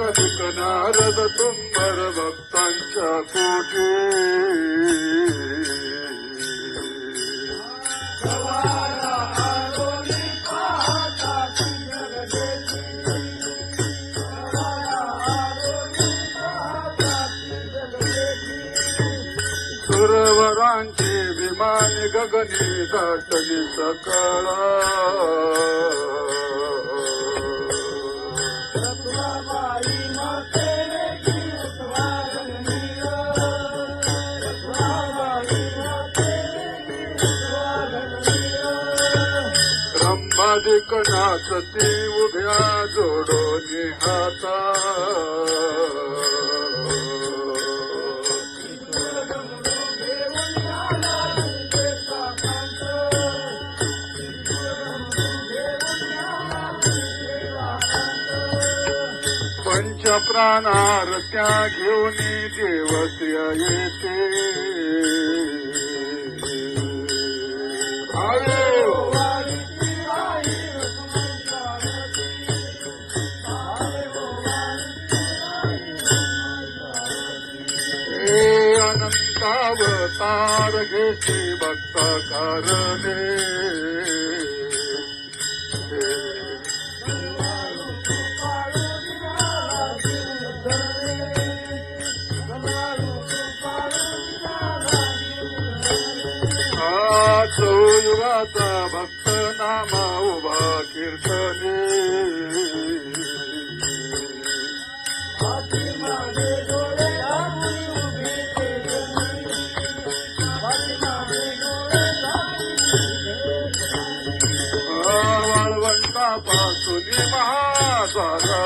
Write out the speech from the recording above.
कधिक नारद तुंबर भक्तांच्या कोठी सुरवरांचे विमान गगनी दाटली सकाळा ब्रह्मादिक नाचती उभ्या जोडोनी हाता पंच प्राणार त्या घेऊन देवत्य येते अनंतावतार घेसी भक्त कारणे युगाचा भक्त नामा उभा कीर्तने वाळवंटापासून महाद्वारापर्यंत